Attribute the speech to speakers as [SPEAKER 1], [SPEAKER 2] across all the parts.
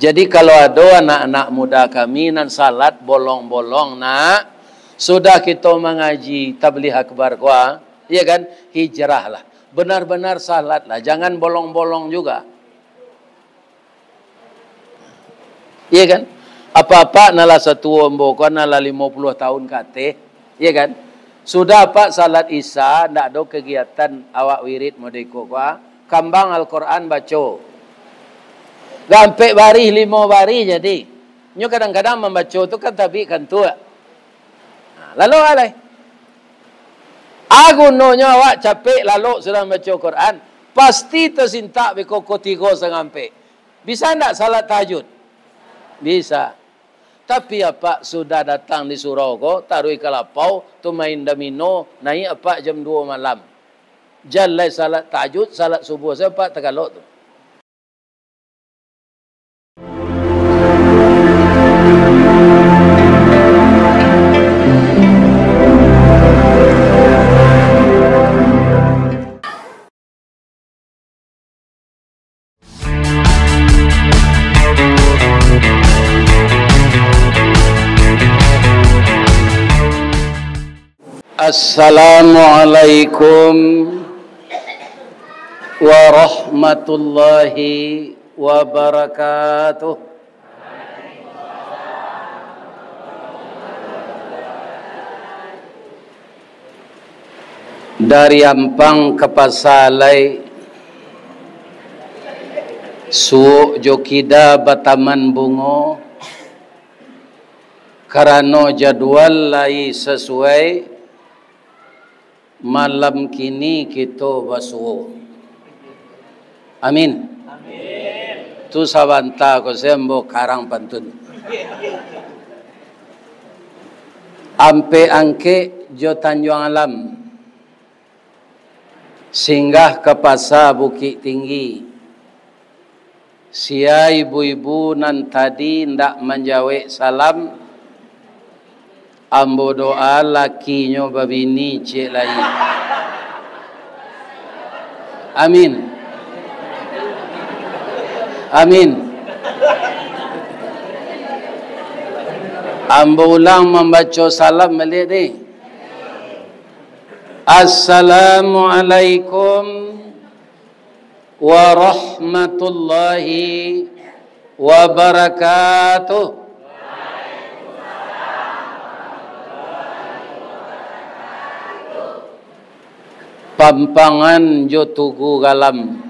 [SPEAKER 1] Jadi kalau ada anak-anak muda kami nan salat bolong-bolong nak, sudah kita mengaji tabligh akbar kuah, ya kan? Hijrahlah. Benar-benar salatlah, jangan bolong-bolong juga. Iya kan? Apa-apa nala satu ombo kan nala 50 tahun kate, iya kan? Sudah pak salat isya, ndak ada kegiatan awak wirid modeko kuah, kambang Al-Quran baca. Gampe bari 5 bari jadi. Nyo kadang-kadang membaca tu kan tabi kan tua. Lalu alai. Aku nonyo awak capek lalu sudah membaca Quran, pasti tersintak beko kotigo sengampe. Bisa ndak salat tahajud? Bisa. Tapi apa sudah datang di surau ko, taruh kalapau, tu main domino, naik apa jam 2 malam. Jalai salat tahajud, salat subuh siapa tegalok tu. Assalamualaikum warahmatullahi wabarakatuh. Dari Ampang ke Pasalai, Suuk Jokida Bataman Bungo, karena jadwal lai sesuai, malam kini kita basuh. Amin. Amin. Tu sabanta ko sembo karang pantun. Ampe angke jo Tanjung Alam. Singgah ke Pasar Bukit Tinggi. Sia ibu-ibu nan tadi ndak menjawab salam. Ambo doa lakinya babini cik lain. Amin. Amin. Ambo ulang membaca salam balik ni. Assalamualaikum warahmatullahi wabarakatuh. Pampangan jo tugu galam,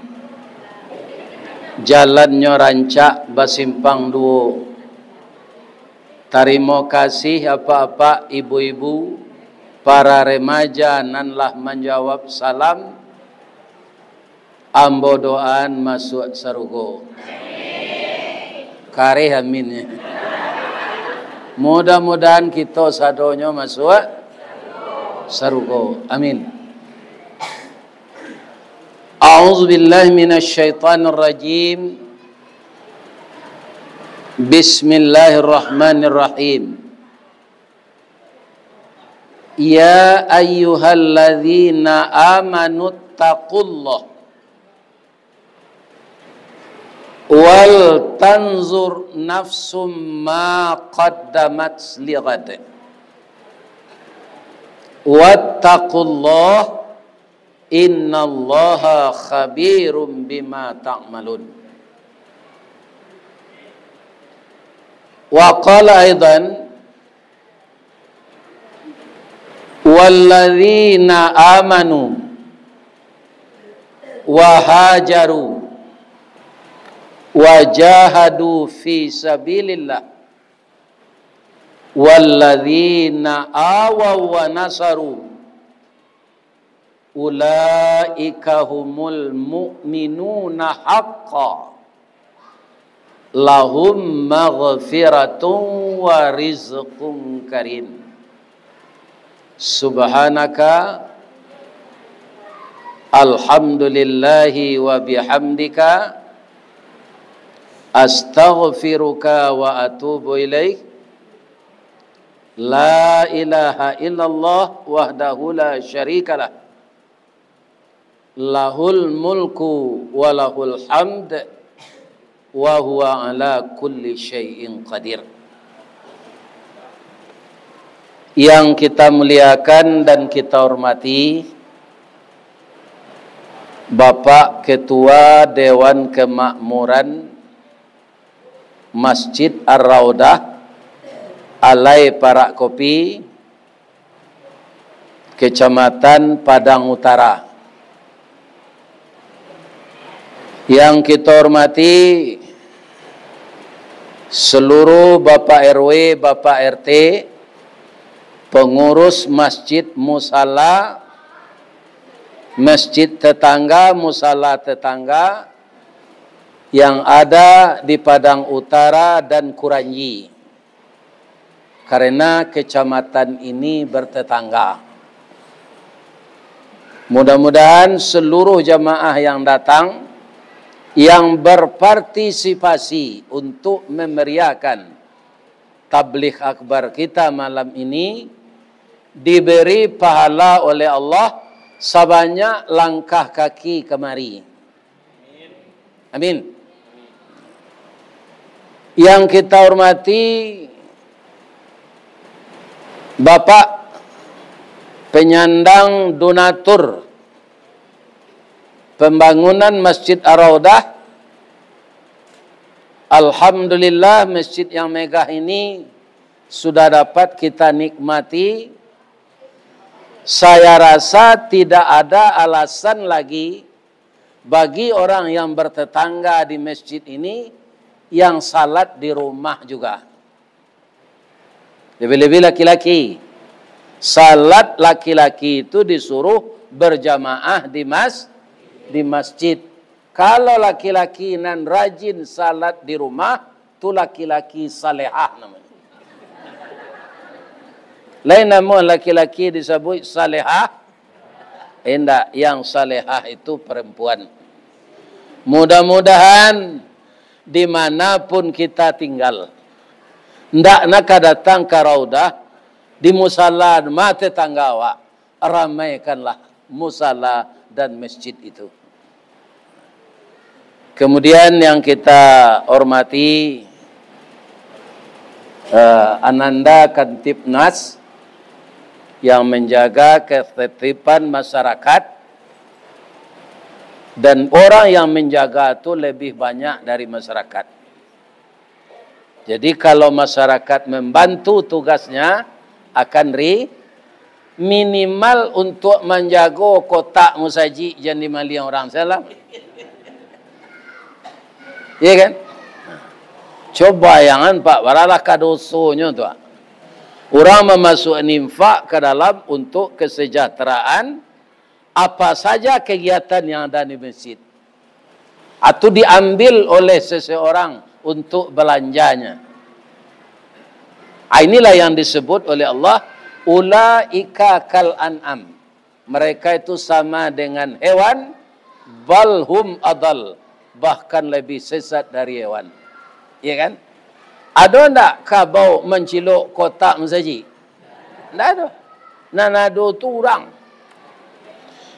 [SPEAKER 1] jalannya rancak basimpang duo. Terima kasih apa-apa ibu-ibu, para remaja nanlah menjawab salam. Ambo doan masuk sarugo. Kare amin. Mudah-mudahan kita sadonyo masuk sarugo. Amin. A'udzu billahi minasy syaithanir rajim. Bismillahirrahmanirrahim. Ya ayyuhalladzina amanu taqullah wal tanzur nafsum ma qaddamat lighad. Wattaqullah innallaha khabirum bima ta'malun. Wa qala aidan walladzina amanu wa hajaru wa jahadu fi sabilillah walladzina awaw wa nasaru ulaika humul mu'minuna haqqan lahum maghfiratun wa rizqun karim. Subhanaka alhamdulillahi wa bihamdika astaghfiruka wa atubu ilaik. La ilaha illallah wahdahu la syarikalah. Lahul mulku wa lahul hamd wa huwa ala kulli syai'in qadir. Yang kita muliakan dan kita hormati Bapak Ketua Dewan Kemakmuran Masjid Ar-Raudah Alai Parak Kopi, Kecamatan Padang Utara. Yang kita hormati seluruh Bapak RW, Bapak RT, pengurus masjid musala, masjid tetangga, musala tetangga yang ada di Padang Utara dan Kuranyi. Karena kecamatan ini bertetangga. Mudah-mudahan seluruh jamaah yang datang, yang berpartisipasi untuk memeriahkan tabligh akbar kita malam ini, diberi pahala oleh Allah sebanyak langkah kaki kemari. Amin. Yang kita hormati Bapak penyandang donatur pembangunan Masjid Ar-Raudah. Alhamdulillah, masjid yang megah ini sudah dapat kita nikmati. Saya rasa tidak ada alasan lagi bagi orang yang bertetangga di masjid ini yang salat di rumah juga. Lebih-lebih laki-laki. Salat laki-laki itu disuruh berjamaah di masjid. Kalau laki-laki nan rajin salat di rumah, itu laki-laki salehah namanya. Lain nama laki-laki disebut salehah. Tidak, yang salehah itu perempuan. Mudah-mudahan dimanapun kita tinggal, ndak nak datang ke Raudah, di musala mate tanggawa, ramaikanlah musala dan masjid itu. Kemudian yang kita hormati Ananda Kantipnas yang menjaga ketertiban masyarakat, dan orang yang menjaga itu lebih banyak dari masyarakat. Jadi kalau masyarakat membantu tugasnya akan minimal untuk menjaga kotak musaji jangan dimali orang salam. Iya kan? Coba bayangan Pak, baralah kadosonya tu. Orang memasuk infak ke dalam untuk kesejahteraan apa saja kegiatan yang ada di masjid. Atau diambil oleh seseorang untuk belanjanya. Inilah yang disebut oleh Allah, ulaika kal an'am. Mereka itu sama dengan hewan, balhum adal, bahkan lebih sesat dari hewan. Iya kan? Ada enggak kabau menciluk kotak mensaji? Enggak ada. Nanado tu orang.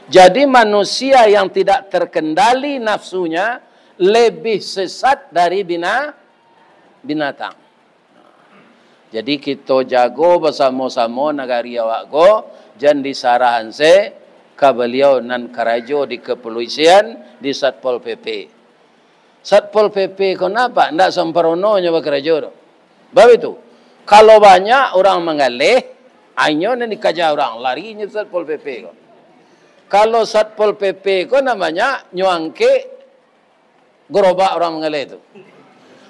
[SPEAKER 1] Jadi manusia yang tidak terkendali nafsunya lebih sesat dari binatang. Jadi kita jago bersama-sama negari awak go, jan disarahan se ka beliau nan karajo di kepolisian di Satpol PP. Satpol PP kenapa ndak sempurnonya bekerja? Baik itu. Kalau banyak orang mengalih, ainyo nan dikaja orang larinya Satpol PP ko. Kalau Satpol PP ko namanya nyuangke gerobak orang mengalih itu.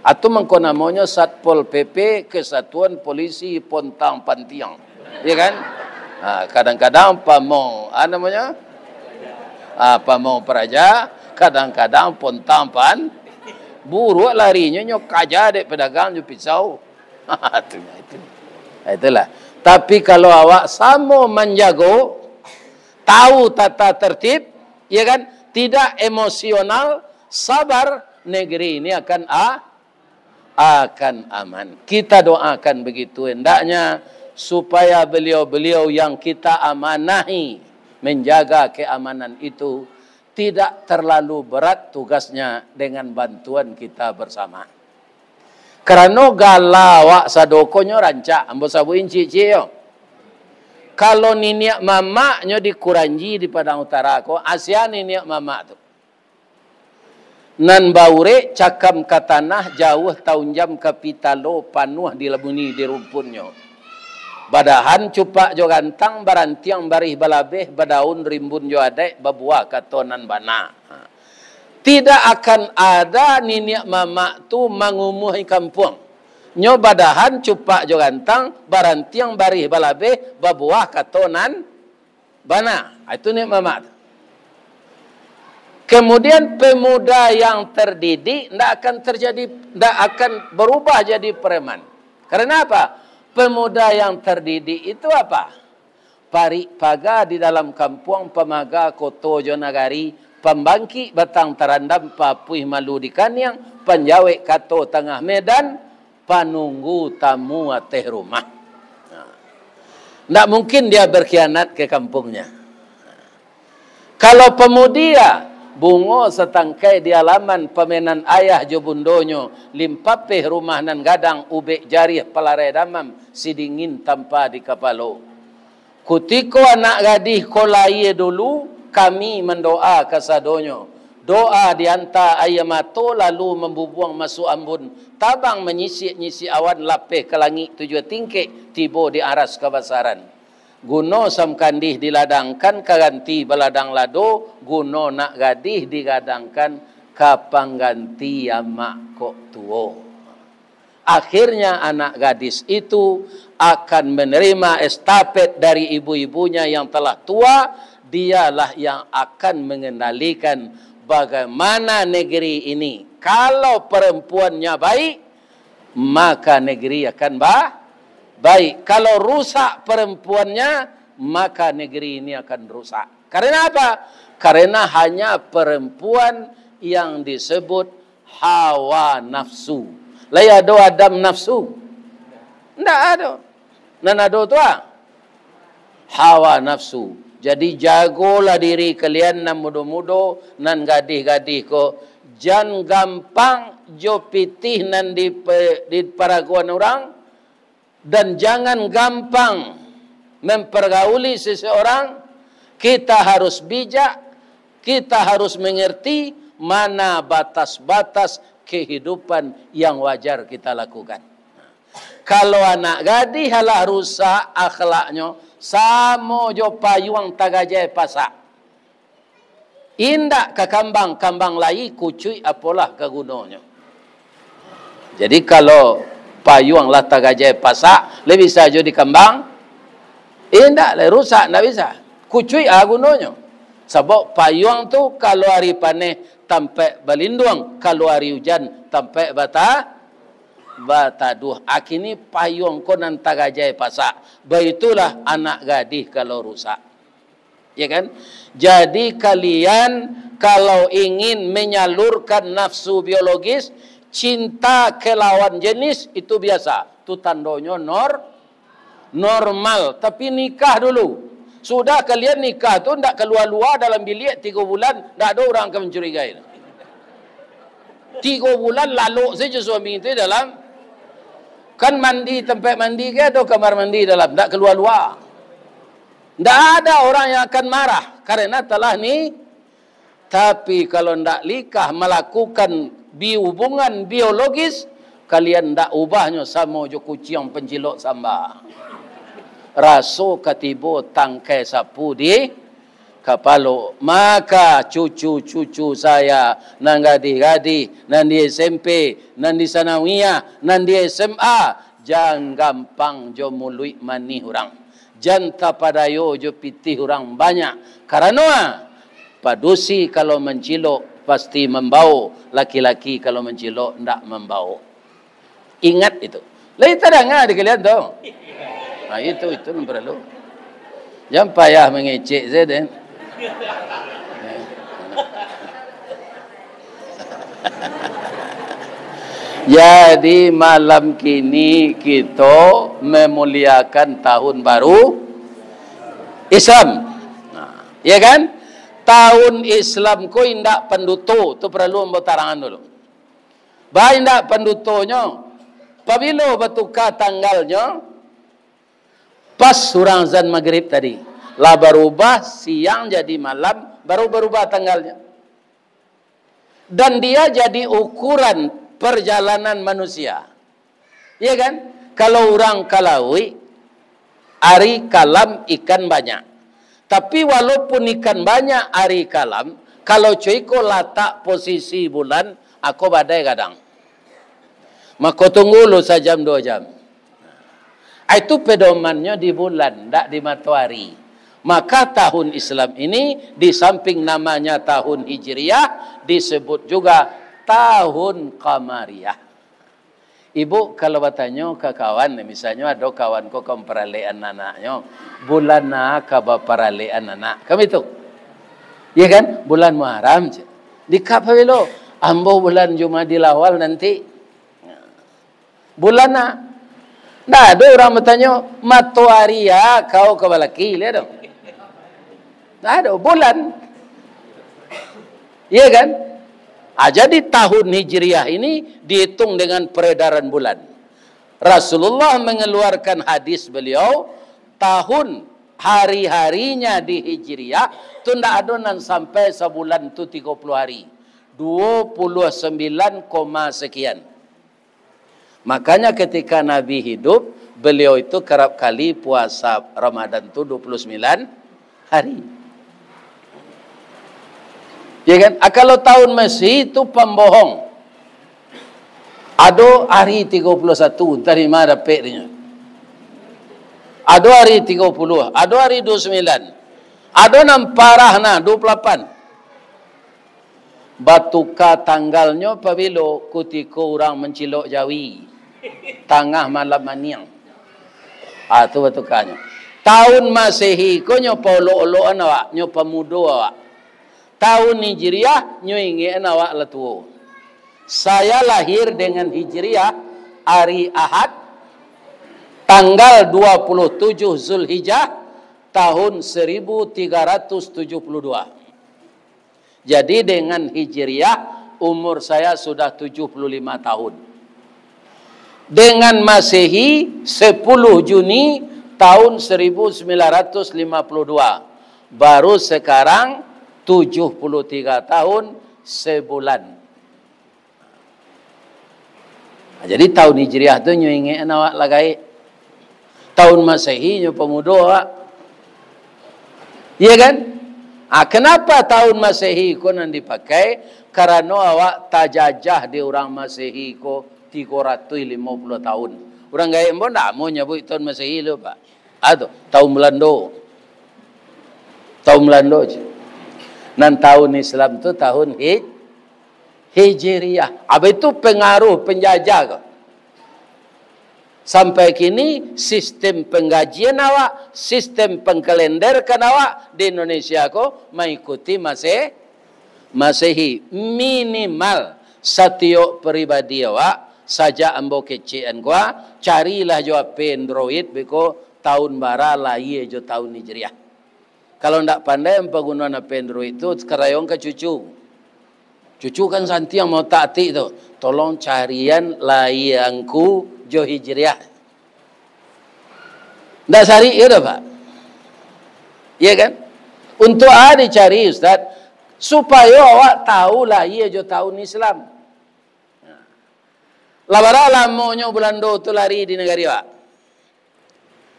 [SPEAKER 1] Atau mengko namanya Satpol PP, Kesatuan Polisi Pontang Pantiang. Ya kan? Kadang-kadang pamong, namanya? Pamong Praja, kadang-kadang Pontang Pan. Buruk larinya nyok kaja dek pedagang nyok pisau. Itulah. Tapi kalau awak sama menjago, tahu tata tertib, ya kan? Tidak emosional, sabar, negeri ini akan aman. Kita doakan begitu hendaknya supaya beliau-beliau yang kita amanahi menjaga keamanan itu tidak terlalu berat tugasnya dengan bantuan kita bersama. Kerana galawak sadokonyo rancak ambo sabuin cici yo. Kalau niniak mamaknya di Kuranji di Padang Utara ko Asia niniak mamak tu. Nan baure cakam ke tanah jauh tahun jam kapitalo panuh di labuni di rumpunnya. Badahan cupak jo gantang barantiang barih balabeh badaun rimbun jo adek babuah katonan bana. Tidak akan ada niniak mamak tu mangumuhi kampung. Nyo badahan cupak jo gantang barantiang barih balabeh babuah katonan bana. Itu niniak mamak tu. Kemudian pemuda yang terdidik tidak akan berubah jadi preman. Karena apa? Pemuda yang terdidik itu apa? Parik paga di dalam kampung pemaga koto jonagari, pembangki batang terandam papuih malu di kaniang, penjawek kato tengah medan, panunggu tamu ateh rumah. Tidak mungkin dia berkhianat ke kampungnya. Kalau pemuda bungo setangkai di halaman pemenan ayah jo bundonyo limpapeh rumah nan gadang ubek jarih pelare damam sidingin tanpa di kapalo. Kutiko anak gadih kolai dulu kami mendoa kasadonyo. Doa dianta ayamato lalu membubuang masuk ambun. Tabang menyisik-nyisik awan lapeh ke langit tujuh tingkek tibo di aras kebasaran. Guno sam kandih diladangkan kaganti baladang lado, guno nak gadih digadangkan kapang ganti amak kok tuo. Akhirnya anak gadis itu akan menerima estafet dari ibu-ibunya yang telah tua. Dialah yang akan mengendalikan bagaimana negeri ini. Kalau perempuannya baik, maka negeri akan baik. Kalau rusak perempuannya, maka negeri ini akan rusak. Karena apa? Karena hanya perempuan yang disebut hawa nafsu. Lah ada adam nafsu? Tidak ada. Nan ada tu hawa nafsu. Jadi jagolah diri kalian nan mudo-mudo, nan gadih-gadih ko. Jangan gampang jo pitih nan di paraguan orang. Dan jangan gampang mempergauli seseorang. Kita harus bijak. Kita harus mengerti mana batas-batas kehidupan yang wajar kita lakukan. Kalau anak gadis halah rusak akhlaknya, samo jo payuang tagajai pasak. Indak ke kambang lai kucui apalah kegunanya. Jadi kalau payuang lah tagajai pasak, lebih bisa jo di kambang. Indak le rusak, ndak bisa. Kucui agunonyo. Sebab payuang tu kalau hari panen tampai balindung, kalau hari hujan tampai bataduh. Akini payuang ko nan tagajai pasak. Baitulah anak gadis kalau rusak. Ya kan? Jadi kalian kalau ingin menyalurkan nafsu biologis, cinta ke lawan jenis itu biasa. Itu tandanya normal. Tapi nikah dulu. Sudah kalian nikah tu tidak keluar-luar dalam bilik 3 bulan. Tidak ada orang akan mencurigai. 3 bulan lalu saja suami itu dalam. Kan mandi, tempat mandi ke atau kamar mandi dalam. Tak keluar-luar. Tidak ada orang yang akan marah. Karena telah ni. Tapi kalau tidak nikah melakukan hubungan biologis, kalian tidak ubahnya sama jo kucing pencilok sambal. Raso katibo tangkai sapu di kapalo. Maka cucu-cucu saya nan gadih-gadih, nan di SMP, nan di sanawiyah, nan di SMA, jangan gampang jo mului mani orang. Janta padayo jo pitih orang banyak. Karena padusi kalau mencilok pasti membau. Laki-laki kalau mencilok tidak membau. Ingat itu. Lain tak dengar di kalian tu. Nah, itu perlu. Jangan payah mengecek saya dan. Jadi malam kini kita memuliakan tahun baru Islam. Nah, ya kan? tahun Islam ko indak penduto, tu perlu membutarangan dulu. Bah indak pendutonya, pabilo bertukar tanggalnya, pas surang azan maghrib tadi, lah berubah siang jadi malam, baru berubah tanggalnya. Dan dia jadi ukuran perjalanan manusia. Iya kan? Kalau orang Kalawi, hari kalam ikan banyak. Tapi walaupun ikan banyak hari kalam, kalau cuiko letak posisi bulan, aku badai kadang. Maka tunggu lu sejam 2 jam. Itu pedomannya di bulan, tidak di matahari. Maka tahun Islam ini di samping namanya tahun Hijriah disebut juga tahun Qamariyah. Ibu kalau bertanya ke kawan, misalnya ada kawan ko peralihan anaknya, bulan na ka peralihan anak. Kami itu. Ya kan? Bulan Muharram. Di kapelo, ambo bulan Jumadil Awal nanti. Bulan na. Nah, ada orang bertanya, matahari ya kau ke balaki, lihat dong. Nah, ada bulan. Iya kan? Jadi tahun Hijriah ini dihitung dengan peredaran bulan. Rasulullah mengeluarkan hadis beliau, tahun hari-harinya di Hijriah, itu tidak adonan sampai sebulan itu 30 hari. 29, sekian. Makanya ketika Nabi hidup, beliau itu kerap kali puasa Ramadan itu 29 hari. Ya kan? Kalau tahun Masih itu pembohong. Ada hari 31, dari mana dapatnya? Ada hari 30, ada hari 29. Ada namparah na 28. Batuka tanggalnya pabilo ketika orang mencilok Jawi. Tengah malam maniang. Itu batukanya. Tahun Masehi ko nyo paulo-oloan awak, nyo pemuda awak. Tahun Hijriah nyo ingin awak latuo. Saya lahir dengan Hijriah hari Ahad tanggal 27 Zulhijjah tahun 1372. Jadi dengan Hijriah umur saya sudah 75 tahun. Dengan Masehi 10 Juni tahun 1952. Baru sekarang 73 tahun sebulan. Jadi tahun Hijriah tu nyo ingin awak lagai. Tahun Masehi nyo pemuda awak. Iya kan? Kenapa tahun Masehi ko nan dipakai? Karena awak tajajah di orang Masehi ko 350 tahun. Orang gaya pun tak mau nyebut tahun Masehi lu Pak. Aduh, tahun Belanda. Tahun Belanda je. Dan tahun Islam itu tahun Hijriah. Apa itu pengaruh penjajah ke? Sampai kini sistem penggajian awak, sistem pengkalenderkan awak di Indonesia ko mengikuti Masehi. Minimal setiap pribadi awak saja ambo kecian gua carilah jawab Android beko tahun bara lai jo tahun Hijriah. Kalau tidak pandai penggunaan Android itu kerayong ke cucu. Cucu kan santi yang mau taati itu. Tolong carian layangku jo Hijriah. Tidak cari itu Pak. Iya kan? Untuk dicari Ustaz. Supaya awak tahu lahir jo tahun Islam. Labara lamonyo Belanda itu lari di negara awak.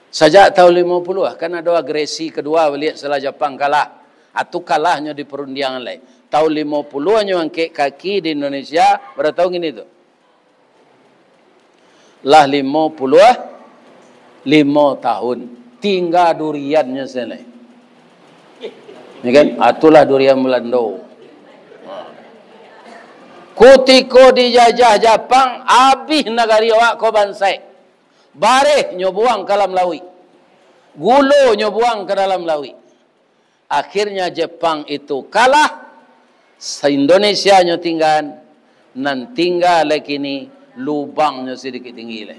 [SPEAKER 1] Sejak tahun 50 kan ada agresi kedua beliau setelah Jepang kalah. Atau kalahnya di perundingan lain. Tahun 50 hanya angkat kaki di Indonesia pada tahun ini tu. Lah 55 tahun tinggal duriannya selesai. Ini kan? Itulah durian Belanda. Kutiko dijajah Jepang habis negari awak ko bansai. Bareh nyo buang ke dalam lawi. Gulo nyo buang ke dalam lawi. Akhirnya Jepang itu kalah. Se-Indonesia nyo tinggal. Nan tinggal lagi ni lubang nyo sedikit tinggi le.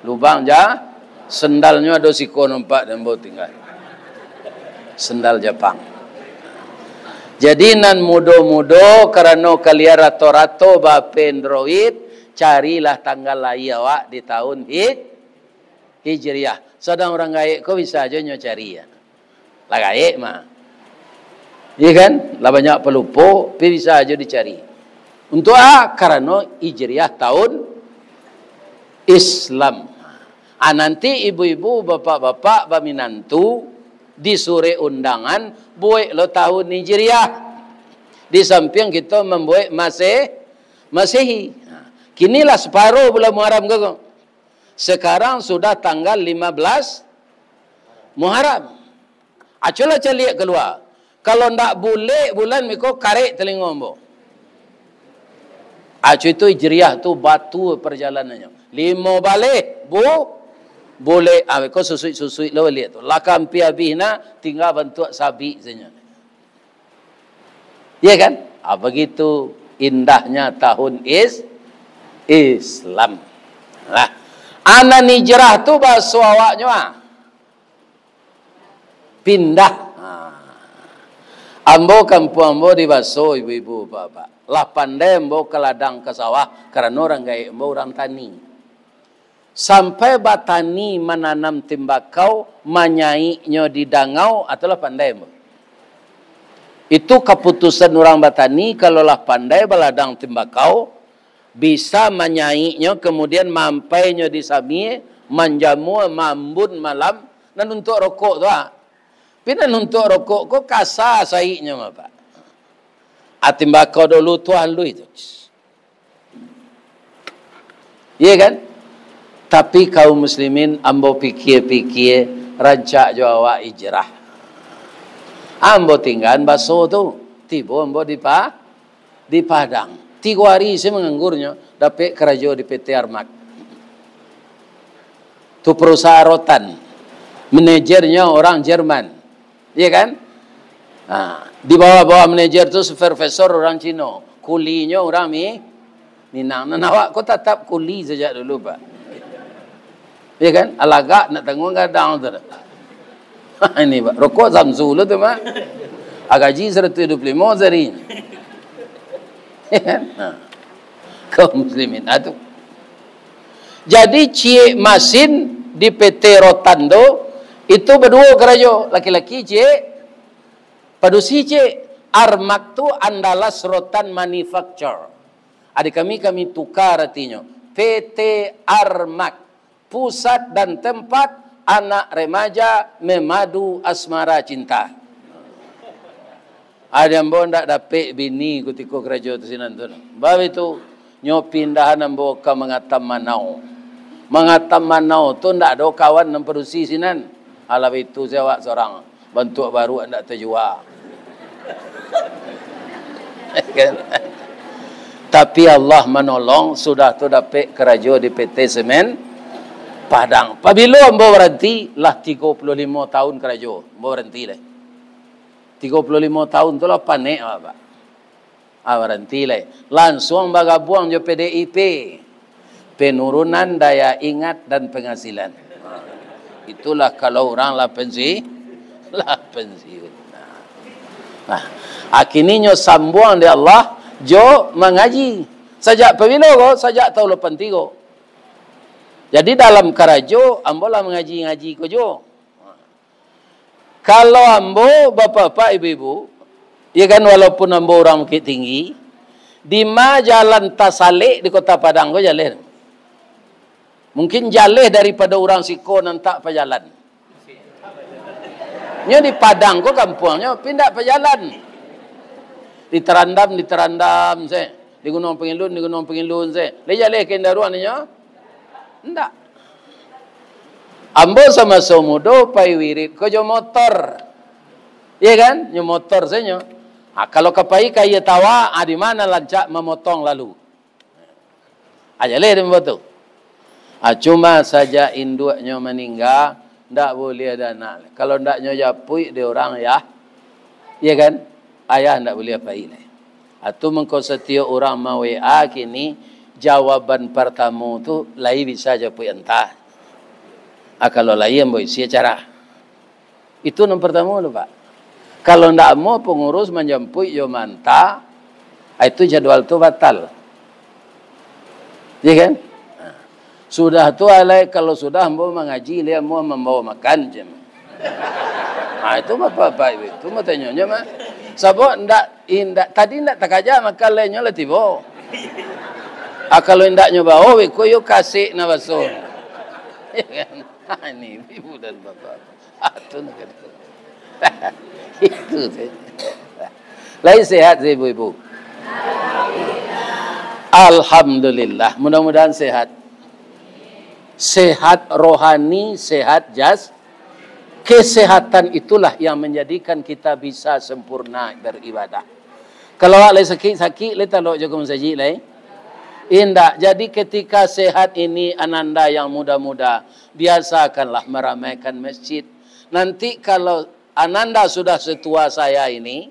[SPEAKER 1] Lubang ja. Sendal nyo ada siko nampak dan bau tinggal. Sendal Jepang. Jadi nan mudo-mudo kerana kalian rato-rato bape Android, carilah tanggal lahir awak di tahun Hijriah. Sedang orang gaib kau bisa aja nyo cari ya. Lah gaib mah. Iya kan? Lah banyak pelupo, bisa aja dicari. Untuk karena Hijriah tahun Islam. Nanti ibu-ibu, bapak-bapak, baminantu disure undangan buat lo tahun Hijriah. Di samping kita membuat Masehi. Kinilah separuh bulan Muharram ke. Sekarang sudah tanggal 15 Muharram. Acolah celiak keluar. Kalau ndak boleh bulan miko karek telinga ambo. Acu itu Hijriah tu batu perjalanannya. 5 balik boleh kau susui lo lihat tu. Lakam piabihna tinggal bentuk sabi saja. Ya kan? Begitu indahnya tahun Islam. Lah, ana hijrah tu bahasa awaknya pindah. Ambo kampung ambo di baso ibu-ibu bapak. Lah pandai ambo ke ladang ke sawah karena orang gaib ambo orang tani. Sampai batani menanam tembakau, manyainya di dangau, atulah pandai ambo. Itu keputusan orang batani kalau lah pandai baladang tembakau, bisa manyainya kemudian mampainya di sami, manjamu, mambun malam, dan untuk rokok tu Pina untuk rokok kok kasar saiknya apa? Tembakau dulu tuan lu itu. Iya kan? Tapi kaum muslimin ambo pikir-pikir rancak jawa hijrah. Ambo tinggal baso tu. Tiba ambo di Padang. 3 hari saya menganggurnya dapat kerja di PT Armak. Tu perusahaan rotan. Manajernya orang Jerman. Iya kan? Di bawah-bawah manajer tu supervisor orang Cina. Kulinya orang Minang. Awak kau tetap kuli saja dulu, Pak. Iya kan? Alagak nak tanggung kadang tu. Ini Pak, rokok Samsu lu tu Pak. Gaji 125 sehari. Ya kan? Kaum muslimin tu. Jadi Cik Masin di PT Rotando itu berdua kerja, laki-laki Cik, padusi Cik. Armak tu Andalas Rotan Manufacture. Adik kami tukar artinya. PT Armak, pusat dan tempat anak remaja memadu asmara cinta. Ada yang ndak dapat bini ketika kerja tu sinan tu. Bab itu nyo pindahan ambo ke Mengatam Manau. Mengatam Manau tu ndak ada kawan yang produksi sinan. Alah itu saya seorang bentuk baru ndak terjual. Tapi Allah menolong sudah tu dapat kerja di PT Semen Padang. Pabilo ambo berhenti lah 35 tahun kerja. Ambo berhenti lah. 35 tahun tu lah panik apa. Berhenti lah. Langsung bagabuang je PDIP. Penurunan daya ingat dan penghasilan. Itulah kalau orang lah pensiun. Akhirnya sambung di Allah jo mengaji. Sajak pabilo ko, sajak tahun 83. Jadi dalam karajo ambo lah mengaji-ngaji ko jo. Kalau ambo bapak-bapak ibu-ibu, ya kan walaupun ambo orang Bukit Tinggi, di ma jalan Tasalik di Kota Padang ko jalan. Mungkin jalan daripada orang Siko nantak pajalan. Nya di Padang ko kampungnya pindah pajalan. Diterandam saya. Di Gunung Pengilun saya. Lejale kendaraan nya. Ndak. Ambo sama somudo pai wirid ko jo motor. Iya kan? Nyo motor saya. Kalau kapai kaya tawa, di mana lancak memotong lalu. Aja le dem betul. Cuma saja induknya meninggal, ndak boleh ada anak. Kalau ndaknya japui dia orang ya. Iya kan? Ayah ndak boleh apa ini. Atau mengko setiap orang mau WA kini jawaban pertama tu lai bisa japui entah. Kalau lain boleh sia cara. Itu yang pertama tu Pak. Kalau ndak mau pengurus menjemput yo manta, itu jadwal tu batal. Ya kan? Sudah tu alai kalau sudah mau mengaji dia mau membawa makan je. Itu bapak-bapak itu mau tanya mah. Sabo ndak tadi ndak tak aja makan lainnya lah tibo. Kalau ndak nyoba ko yo kasih na baso. Ya kan? Ini ibu dan bapak. Atun gitu. Itu saja. Lain sehat ibu-ibu. Alhamdulillah. Mudah-mudahan sehat. Sehat rohani, sehat jas. Kesehatan itulah yang menjadikan kita bisa sempurna beribadah. Kalau awak sakit, leta lo jaga mensaji lai. Indah. Jadi ketika sehat ini ananda yang muda-muda, biasakanlah meramaikan masjid. Nanti kalau ananda sudah setua saya ini,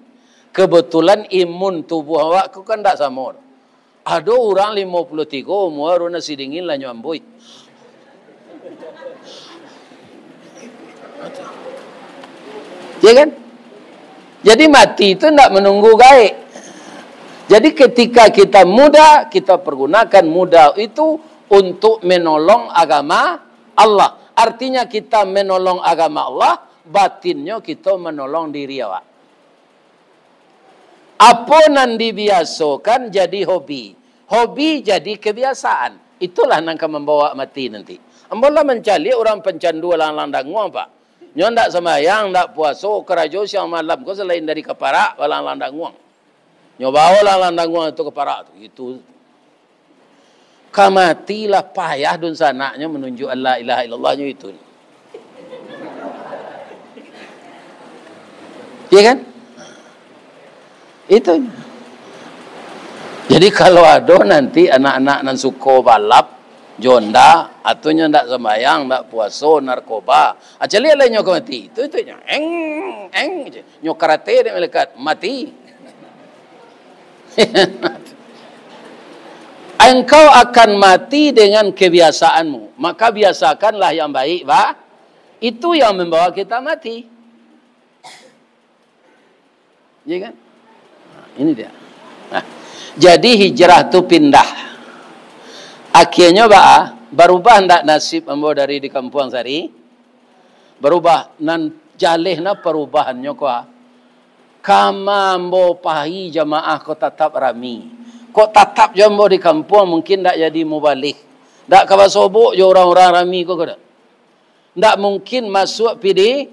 [SPEAKER 1] kebetulan imun tubuh awak ku kan tak sama. Ada orang 53 umur nasi dingin lah nyambui. Ya kan? Jadi mati itu tidak menunggu gaib. Jadi ketika kita muda, kita pergunakan muda itu untuk menolong agama Allah. Artinya kita menolong agama Allah, batinnya kita menolong diri awak. Apa yang dibiasakan jadi hobi. Hobi jadi kebiasaan. Itulah yang akan membawa mati nanti. Ambolah mencari orang pencandu lang-lang nguang pak. Nyo ndak sembahyang, ndak puasa, kerajo siang malam. Kau selain dari keparak, lang-lang nguang. Nyo bawa lang-lang nguang itu keparak tu. Itu. Kamatilah payah dun sanaknya menunjuk Allah ilaha illallahnya itu. Ya kan? Itu. Jadi kalau ada nanti anak-anak nan suko balap, jonda, atau ndak sembahyang, ndak puasa, narkoba, acali lainnya ke mati. Itu nyo karate dia melekat mati. Engkau akan mati dengan kebiasaanmu. Maka biasakanlah yang baik, Pak. Itu yang membawa kita mati. Ya kan? Nah, ini dia. Nah, jadi hijrah itu pindah. Akhirnya, Pak, berubah ndak nasib ambo dari di Kampung Sari? Berubah nan jalehna perubahannya kok. Kama ambo pahi jamaah ko tetap rami. Kok tatap jambo di kampung mungkin tak jadi mubalik. Tak kabar sobok je orang-orang rami kok kada. Tak mungkin masuk PD.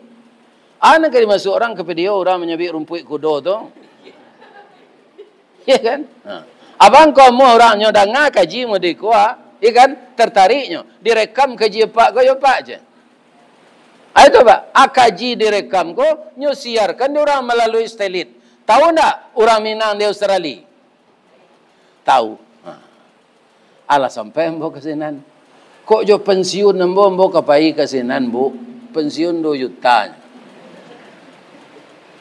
[SPEAKER 1] Ana kali masuk orang ke PD orang menyabik rumput kudo tu. Ya kan? Abang kau mau orangnya dengar kaji mudiko ya kan? Tertariknya. Direkam kaji pak kau ya pak je. Itu pak, kaji direkam kau nyusiarkan orang melalui stelit. Tahu tak orang Minang di Australia? Tahu. Alah sampai mbok kesinan. Kok jo pensiun mbok kapai kesinan bu? Pensiun 2 juta.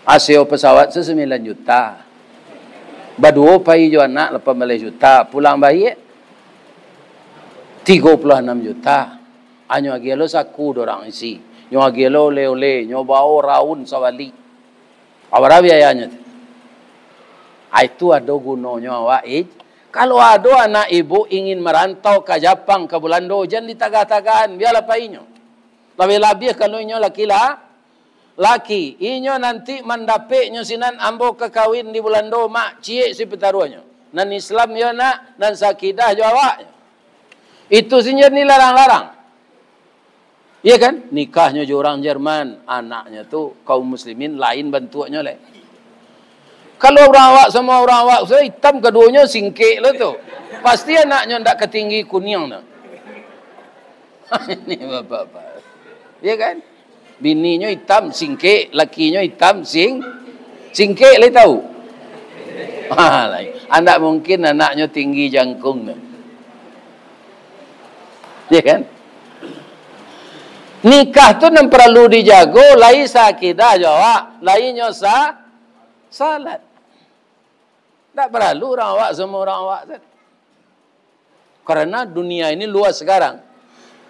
[SPEAKER 1] Asio pesawat 9 juta. Baduo pai jo anak 18 juta. Pulang bayi 36 juta. Anyo agelo saku dorang isi. Nyo agelo le-le, nyo bawa raun sawali. Awara biayanya. Itu ada gunanya awak. Kalau ada anak ibu ingin merantau ke Jepang, ke Belanda, jangan ditagah-tagahan, biarlah painyo. Lebih-lebih kalau inyo laki, inyo nanti mendapatnya sinan ambo kekawin di Belanda, mak cie si petaruannya. Nan Islam yo nak, nan sakidah jo awaknya. Itu sinyo ni larang-larang. Iya kan? Nikahnya jo orang Jerman, anaknya tu kaum muslimin lain bentuknya lain. Kalau orang awak sama orang awak, saya hitam keduanya singkik lah tu. Pasti anaknya tak ketinggi kuning tu. Ini bapak-bapak. Ya kan? Bininya hitam singkik, lakinya hitam singkik lah tahu. Anak mungkin anaknya tinggi jangkung tu. Ya kan? Nikah tu yang perlu dijago, lain sakidah jawab, lainnya salat. Tak perlu orang awak semua orang awak. Karena dunia ini luas sekarang.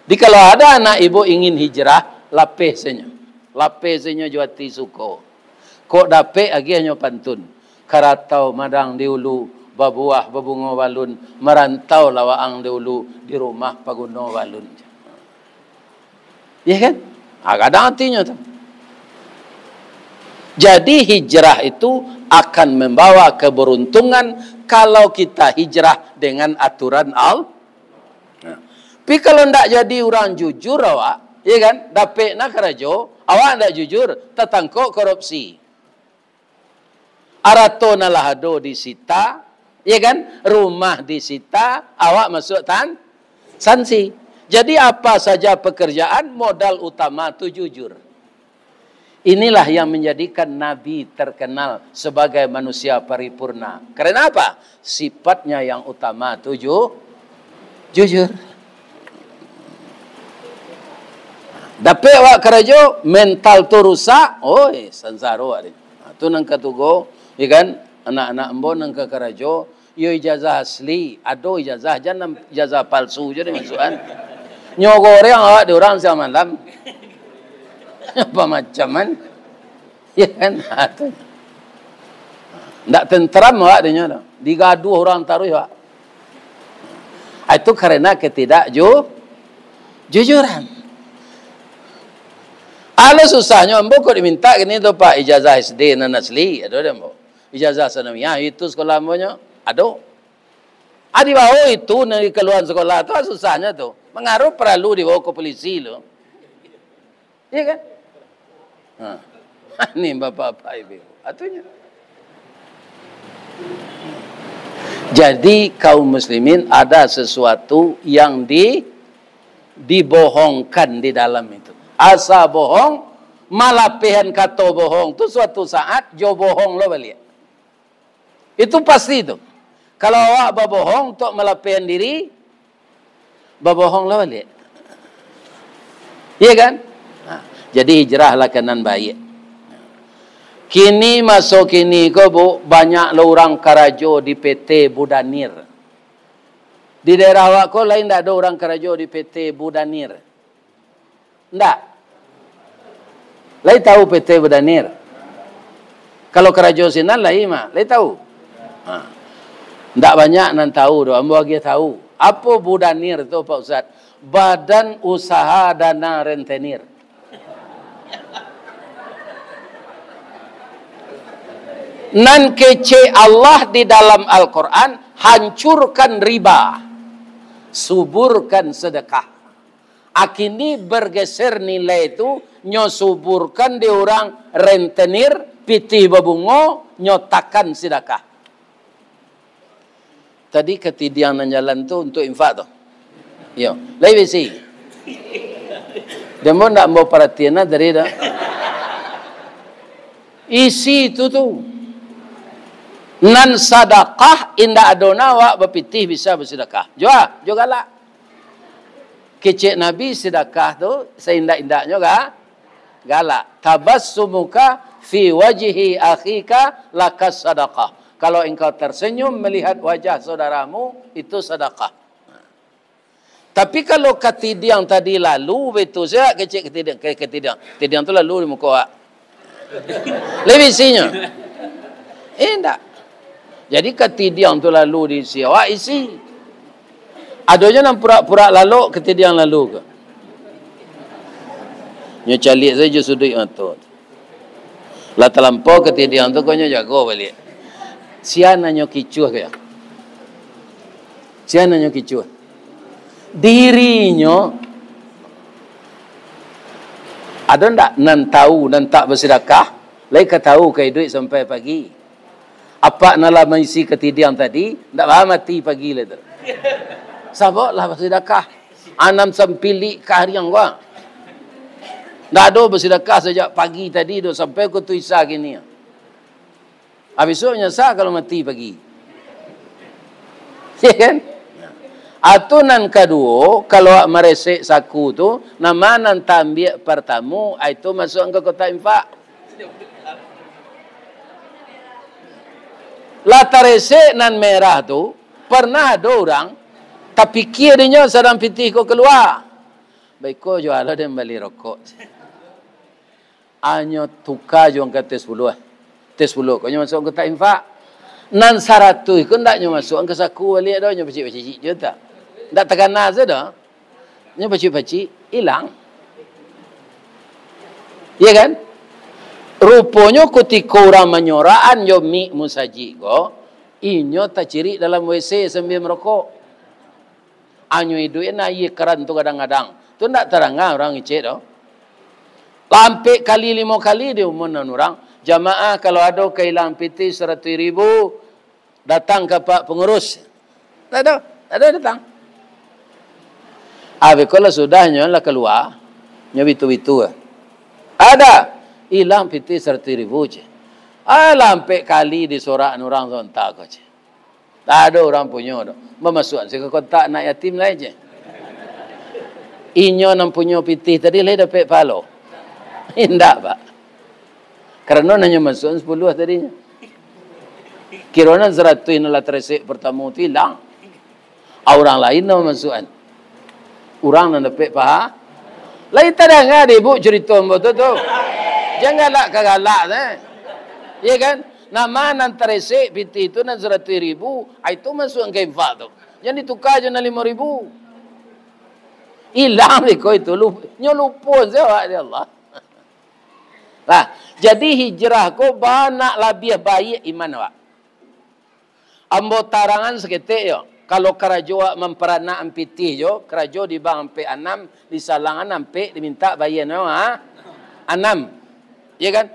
[SPEAKER 1] Jadi kalau ada anak ibu ingin hijrah, lapesnya. Lapesnya juati suko. Kok dapet lagi hanya pantun. Karatau madang diulu, babuah babungo walun, merantau lawaang diulu, di rumah paguno walun. Ya kan? Kadang artinya tu. Jadi hijrah itu akan membawa keberuntungan kalau kita hijrah dengan aturan Allah. Tapi kalau ndak jadi orang jujur awak, ya kan? Dapet nak kerajo, awak ndak jujur, tertangkap korupsi. Arato nalahado disita, ya kan? Rumah disita, awak masuk sanksi. Jadi apa saja pekerjaan, modal utama itu jujur. Inilah yang menjadikan Nabi terkenal sebagai manusia paripurna. Karena apa? Sifatnya yang utama itu jujur. Dapat awak kerajo, mental tu rusak, oi, sansaro awak ni. Tu nang katugo, ya kan? Anak-anak embo nang ke kerajo, yo ijazah asli, ado ijazah jangan ijazah palsu je dengan soal. Nyogoreng awak di orang siang malam. Apa macaman? Ya kan? Ndak tentram awak dia. Digaduh orang taruh awak. Itu karena jujuran. Ala susahnya ambo kok diminta gini tu Pak ijazah SD dan asli, ada dah ambo. Ijazah sanawiyah itu sekolah ambonya, ada. Adi bawa itu dari keluar sekolah tu susahnya tu. Mengaruh perlu dibawa ke polisi lo. Iya kan? Ini bapak-bapak ibu. Atunya. Jadi kaum muslimin ada sesuatu yang dibohongkan di dalam itu. Asa bohong, malapehan kata bohong. Tu suatu saat jo bohong lo balik. Itu pasti itu. Kalau awak berbohong untuk malapehan diri, berbohong lo balik. Iya kan? Jadi hijrahlah kanan baik. Kini masuk kini ko bu, banyak lo orang karajo di PT Budanir. Di daerah awak ko lain tak ada orang karajo di PT Budanir. Ndak. Lai tahu PT Budanir. Kalau kerajo sinan lai mah, lai tahu. Ndak banyak nan tahu do, ambo lagi tahu. Apa Budanir tu Pak Ustaz? Badan Usaha Dana Rentenir. Nan kece Allah di dalam Al-Quran, hancurkan riba, suburkan sedekah. Akini bergeser nilai itu, nyosuburkan di orang rentenir, pitih babungo, nyotakan sedekah. Tadi ketidian jalan tu untuk infak tu. Yo, lebih sih. Demo ndak mau perhatian dari dah. Isi itu tu. Nan sadaqah inda adona wa bapitih bisa bersedekah. Juga lah. Kecik Nabi sedekah tu seindak-indaknya galak. Tabassumuka fi wajhi akhika lakas sadaqah. Kalau engkau tersenyum melihat wajah saudaramu itu sedekah. Tapi kalau ketidian tadi lalu betul saya kecik ketidian tu lalu di muka awak. Lebih isinya. Enggak. Jadi ketidian tu lalu di isi awak isi. Adanya nak pura-pura lalu ketidian lalu ke. Nyo calik saja sudut mata. Lah terlampau ketidian tu kau nyo jago balik. Sian nyo kicuh ke? Sian nyo kicuh. Dirinya ada ndak nan tahu dan tak bersedekah, lai ka tahu kai duit sampai pagi. Apa nala mengisi ketidian tadi, ndak mati pagi le tu. Sabotlah bersedekah. Anam sampili kahariang gua. Ndak ada bersedekah sejak pagi tadi do sampai ke tu isa gini. Habisnya sah kalau mati pagi. Ya kan? Atunan kedua, kalau meresek saku tu, nama nan tambik pertama, itu masuk ke kota infak. Latar resek nan merah tu, pernah ada orang, tapi kirinya sedang pitih ko keluar. Baik ko jual dan beli rokok. Anyo tukar juang kata 10. tes 10 kau nyo masuk ke tak infak. Nan 100 kau ndaknya masuk ke saku balik dah nyo pacik-pacik je tak. Ndak terkena je dah. Nyo pacik-pacik hilang. Ya kan? Rupanya ketika orang menyoraan yo mi musaji ko, inyo tak ciri dalam WC sambil merokok. Anyo itu na ye keran tu kadang-kadang. Tu ndak terang orang icet doh. Lampe kali 5 kali dia umuman orang. Jamaah kalau ada kehilang piti 100,000 datang ke Pak Pengurus. Tak ada datang. Kalau sudahnya lah keluar, nyabitu-bitu. Ada hilang piti 100,000 je. Lampe kali disorak orang sontak je. Tak ada orang punya dah. Memasukkan saya ke kontak anak yatim lah je. Inyo nam punya piti tadi lah dapat palo. Tidak pak. Karena hanya masuk 10 tadinya. Kirana 100 inilah teresik pertama itu hilang. Orang lain nak masukkan. Orang nak dapat paha. Lain tak ada ngah ibu cerita betul tu. Janganlah kagalak deh. Ya kan? Nama nan teresik piti itu nan 100,000. Itu masuk ke infak tu. Jangan ditukar je nan 5,000. Hilang deh kau itu. Nyolupo saya dia Allah. Nah, jadi hijrah ko banyak lebih baik iman awak. Ambo tarangan seketik yo. Kalau kerajo memperanak ampiti yo, kerajo di bang ampe 6, di salangan ampe diminta bayan yo 6. Ya kan?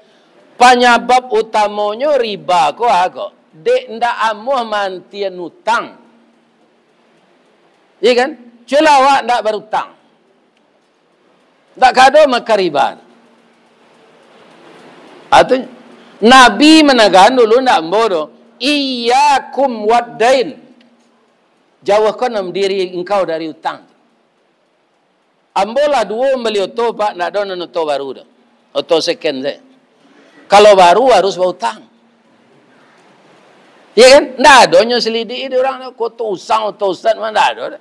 [SPEAKER 1] Penyebab utamanya riba ko ago. Dek ndak amuh mantian utang. Ya kan? Cula awak ndak berutang. Ndak kado maka riba. Artinya, Nabi menekan dulu nak bodoh. Iyyakum wad-dain. Jauhkan diri engkau dari utang. Ambola dua beli oto pak, nak ada oto baru dah. Oto second saya. Kalau baru harus berutang. Ya kan? Ndak ada nyo selidiki dia orang kau tu usang oto ustaz mana ada.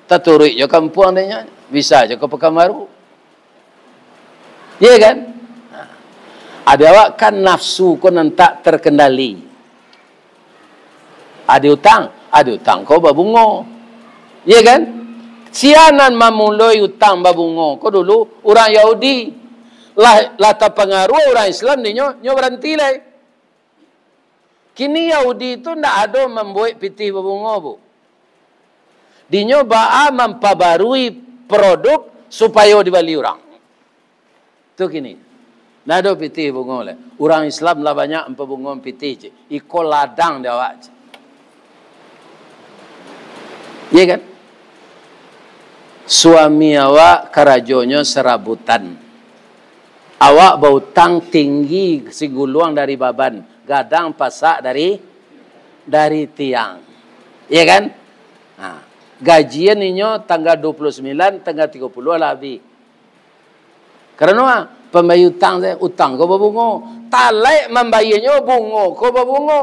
[SPEAKER 1] Tak turut je kampung dia bisa je ke pekan baru. Ya kan? Ada awak kan nafsu kau tak terkendali. Ada utang kau babungo. Ya kan? Sianan memulai utang babungo. Kau dulu orang Yahudi lah terpengaruh orang Islam ni nyo berhenti lah. Kini Yahudi itu ndak ada membuat piti babungo bu. Dinyo ba'a memperbarui produk supaya dibeli orang. Tu kini. Nah ada piti bunga le. Orang Islam lah banyak empat bunga piti je. Iko ladang dia awak je. Ya kan? Suami awak kerajonya serabutan. Awak berhutang tinggi siguluang dari baban. Gadang pasak dari tiang. Ya kan? Nah, gajian inyo tanggal 29, tanggal 30 lah habis. Karena pembayar utang kau berbunga. Talek membayarnya bunga kau berbunga.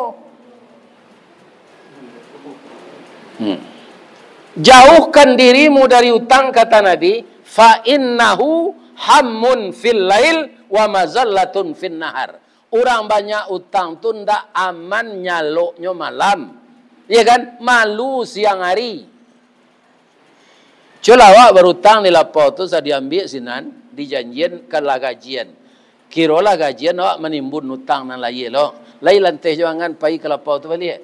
[SPEAKER 1] Jauhkan dirimu dari utang kata Nabi. Fa innahu hammun fil lail wa mazallatun fin nahar. Orang banyak utang tu ndak aman nyaloknya malam. Ya kan? Malu siang hari. Cula awak berutang di lapau tu saya diambil sinan. Dijanjian kalah gajian. Kirolah gajian awak menimbun utang nan laye lo. Lai lantai jangan pai ke lapau tu balik.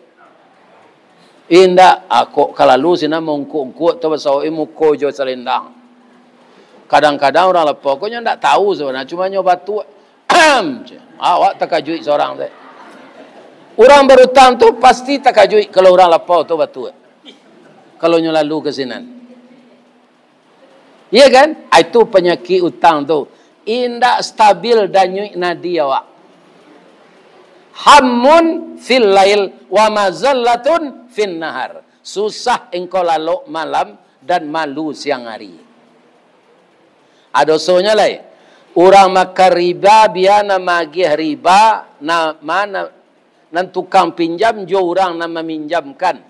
[SPEAKER 1] Indak aku kalalu sina mongkuk-ngkuk tu pasal muko jo selendang. Kadang-kadang orang lapau ko ndak tahu sebenarnya cuma nyo batu. Awak takajui seorang saya. Orang berutang tu pasti takajui kalau orang lapau tu batu. Kalau nyo lalu ke sinan. Ya kan? Itu penyakit utang tu. Indak stabil dan nyuk nadi awak. Hammun fil lail wa mazallatun fin nahar. Susah engkau lalu malam dan malu siang hari. Ada soalnya lain. Orang makan riba biana magih riba na mana nan tukang pinjam jo orang na meminjamkan.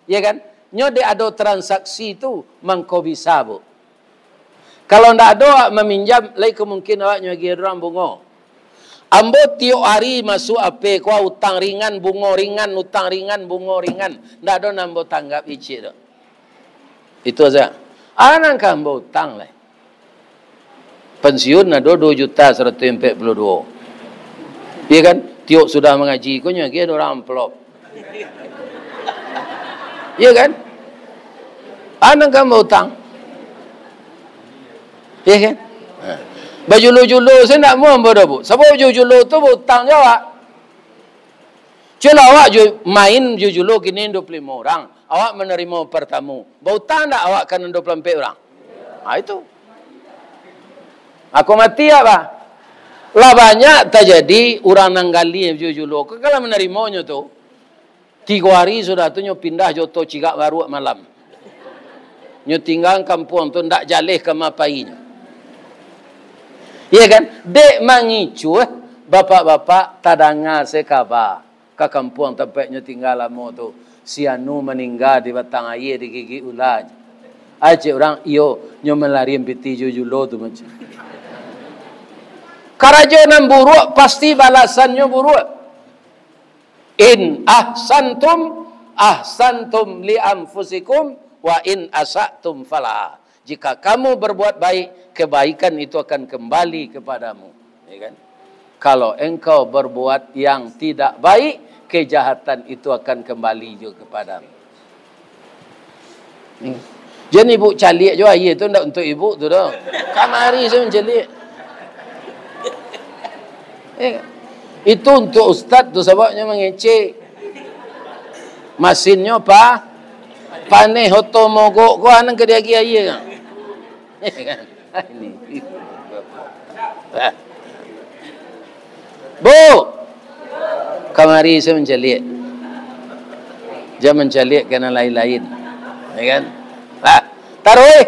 [SPEAKER 1] Ya kan? Nyo de ada transaksi tu mangko bisa bu. Kalau ndak ada meminjam, lain kemungkinan awak nyagi orang bungo. Ambo tiap hari masuk ape kuah utang ringan, bunga ringan, utang ringan, bunga ringan. Ndak ada nambo tanggap icik tu. Itu aja. Anak ambo utang lah. Pensiun ada 2.142. Iya kan? Tiok sudah mengaji, konya dia orang amplop. Iya kan? Anak ambo utang. Iya kan? Bajulu-julu saya nak mau bodoh bu. Sebab julu tu hutang jawab. Cuma awak main julu kini 25 orang. Awak menerima pertamu. Berhutang tak awak kan 24 orang? Itu. Aku mati apa? Lah banyak terjadi orang nanggali julu. Kalau menerimanya tu 3 hari sudah tu nyo pindah joto cigak baru malam. Nyo tinggal kampung tu ndak jalih ke mapainya. Iya kan? Dek mangicu bapak-bapak tadanga sekaba ke kampung tempatnya tinggal lama tu. Si anu meninggal di batang air di gigi ular. Aje orang iyo nyo melarian piti jujulo tu macam. Karajonan buruk pasti balasannya buruk. In ahsantum li anfusikum wa in asatum falah. Jika kamu berbuat baik, kebaikan itu akan kembali kepadamu. Ya kan? Kalau engkau berbuat yang tidak baik, kejahatan itu akan kembali juga kepadamu. Jadi ibu calik juga, ya itu tidak untuk ibu tu dah. Kamari saya mencalik. Ya kan? Itu untuk ustaz tu sebabnya mengecek. Masinnya apa? Paneh hoto mogok ko anang kediagi aye kan. Ini. Bu. Kamari saya mencalik. Jangan mencalik kena lain-lain. Ya kan? Taruh.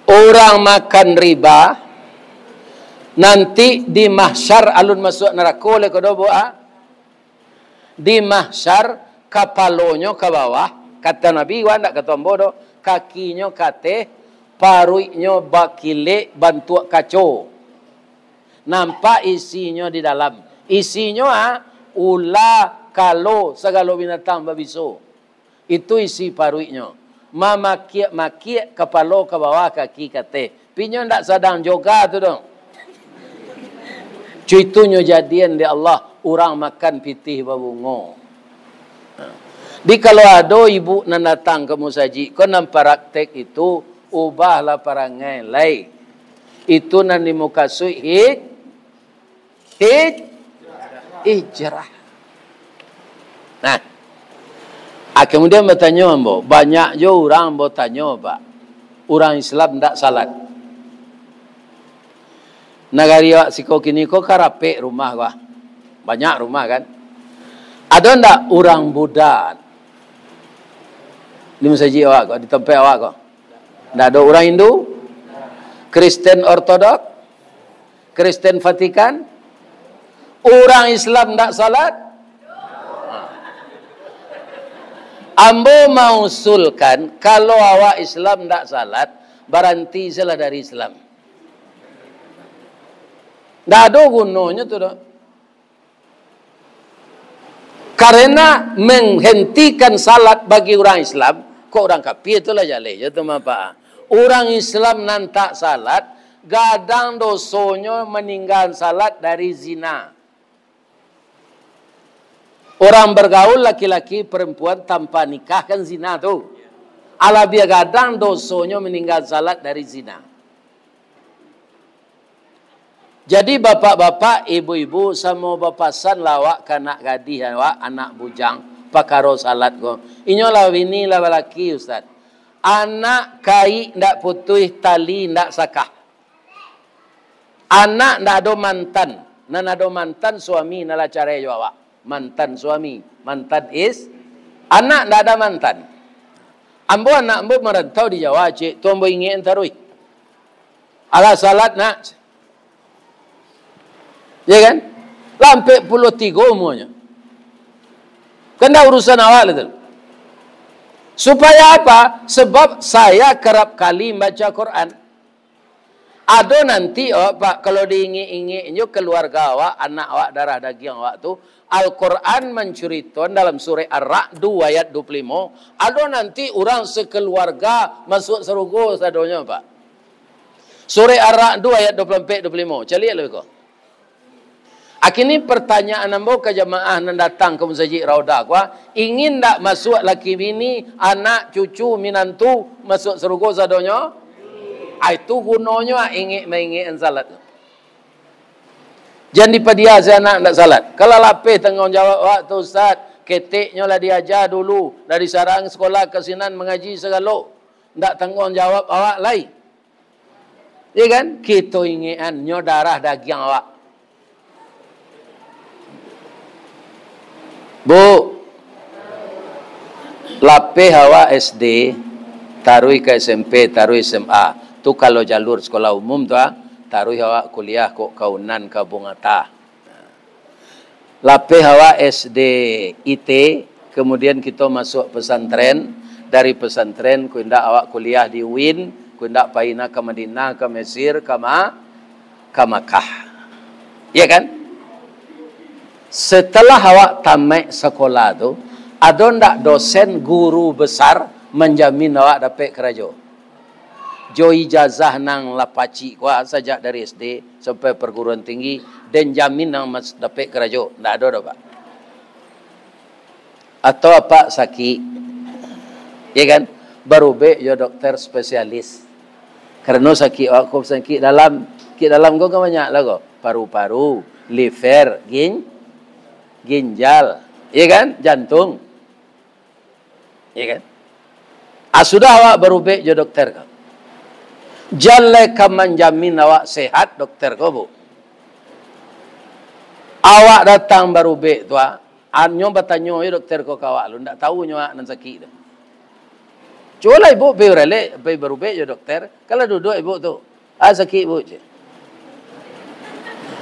[SPEAKER 1] Orang makan riba nanti di mahsyar alun masuk neraka oleh kodobo di mahsyar kapalonyo ke bawah kata Nabi wan tak kata bodoh kakinya kate paruiknya bakile bantu kaco nampak isinya di dalam isinya ular kalo segala binatang babiso itu isi paruiknya mamakiak kepala ke bawah kaki kate pinyo ndak sedang joga tu dong cuitunya jadian di Allah orang makan pitih babungo. Di kalau ada ibu nan datang ke musaji, kau nan praktek itu ubahlah perangai lain. Itu nan di muka hijrah. Nah, kemudian bertanya ambo, banyak jo orang bertanya pak, orang Islam tak salat. Nagari wak siko kini ko karape rumah wah. Banyak rumah kan. Ada ndak orang Buddha di masjid awak kok, di tempat awak kok? Ndak ada orang Hindu? Kristen Ortodok? Kristen Vatikan? Orang Islam ndak salat? Ambo mau usulkan kalau awak Islam ndak salat, berhenti salah dari Islam. Ndak ada gunanya tu dah. Karena menghentikan salat bagi orang Islam, kok orang kafir itulah jaleh jatuh apa? Orang Islam nantak salat, gadang dosonya meninggal salat dari zina. Orang bergaul laki-laki perempuan tanpa nikah kan zina tu. Alabia gadang dosonya meninggal salat dari zina. Jadi bapak-bapak, ibu-ibu, sama bapasan lawak kanak gadih awak anak bujang pakaro salat ko. Inyo lawini laki ustaz. Anak kai ndak putuh tali ndak sakah. Anak ndak ada mantan. Nan ada mantan suami nala care jo awak. Mantan suami, mantan is anak ndak ada mantan. Ambo anak ambo merantau di Jawa cik, tu ambo ingin tarui. Ala salat nak. Ya kan? Lampai puluh 3 umurnya. Kena urusan awal itu. Supaya apa? Sebab saya kerap kali baca Quran. Ada nanti Pak, kalau diingi-ingi keluarga awak, anak awak, darah daging awak tu, Al-Quran menceritakan dalam surah Ar-Ra'd 2 ayat 25, ada nanti orang sekeluarga masuk surga sadonya Pak. Surah Ar-Ra'd 2 ayat 24 25. Cari lebih kau. Akini pertanyaan ambo ke jemaah yang datang ke Masjid Raudah kuah, ingin tak masuk laki bini, anak, cucu, minantu masuk surga sadonya? Itu gunanya ingin salat. Jangan dipadia anak nak salat. Kalau lapis tanggungjawab waktu Ustaz, ketiknya lah diajar dulu dari sarang sekolah ke sinan mengaji segala. Tak tanggungjawab awak lain. Ya kan? Kita ingin darah daging awak. Bu, lapis awak SD, taruh ke SMP, taruh SMA. Tu kalau jalur sekolah umum tu, taruh awak kuliah kok kaunan ke Bungata. Lapis awak SD IT, kemudian kita masuk pesantren. Dari pesantren, kundak awak kuliah di UIN, kundak paina ke Madinah, ke Mesir, ke Makkah. Ya kan? Setelah awak tamat sekolah tu, ada ndak dosen guru besar menjamin awak dapat kerja? Jo ijazah nang lapaci kuah sajak dari SD sampai perguruan tinggi dan jamin nang dapat kerja. Ndak ada dah Pak. Atau apa sakit? Ya kan? Baru be yo dokter spesialis. Karena sakit aku sakit dalam kau kan banyak lah kau. Paru-paru, liver, ginjal, ya kan? Jantung. Ya kan? Sudah awak baru be yo dokter kau. Jalan ka menjamin awak sehat dokter kau bu. Awak datang baru be tu anyo bertanya ya dokter kau kawak lu ndak tahu nyo nan sakit dah. Coba ibu be orale be baru be ya dokter. Kalau duduk ibu tu sakit bu je.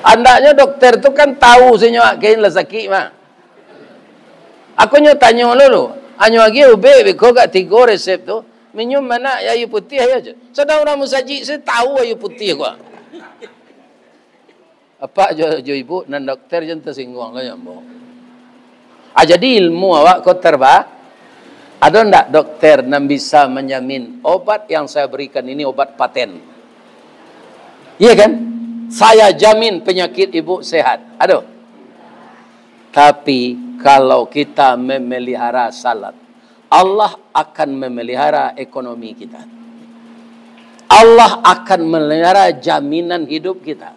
[SPEAKER 1] Andaknya dokter tu kan tahu senyo kain lah sakit mah. Aku nyo tanya lu. Anyo lagi ube kau gak 3 resep tu. Minum mana ayu putih aja. Sedang orang musajik saya tahu ayu putih gua. Apa jo ibu nan dokter jangan tersinggung lah nyambo. Jadi ilmu awak kau terba. Ada ndak dokter yang bisa menjamin obat yang saya berikan ini obat paten? Iya kan? Saya jamin penyakit ibu sehat. Ada. Tapi kalau kita memelihara salat, Allah akan memelihara ekonomi kita. Allah akan memelihara jaminan hidup kita.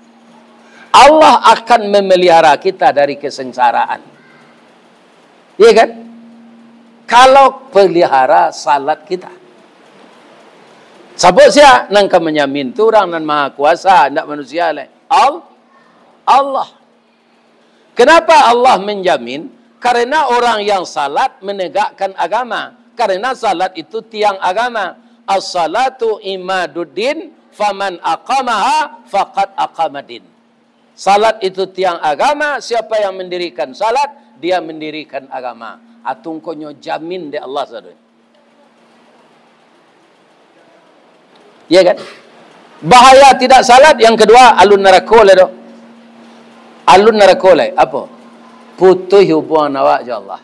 [SPEAKER 1] Allah akan memelihara kita dari kesengsaraan. Iya kan? Kalau pelihara salat kita. Sabuk sia nang ka menyamin tu orang nan maha kuasa, ndak manusia le. Allah. Kenapa Allah menjamin? Karena orang yang salat menegakkan agama. Karena salat itu tiang agama. As-salatu imaduddin faman aqamaha faqad aqamadin. Salat itu tiang agama. Siapa yang mendirikan salat, dia mendirikan agama. Atungkonyo jamin de Allah sadoi. Ya kan? Bahaya tidak salat yang kedua alun neraka le do. Alun neraka le apa? Putus hubungan awak je Allah.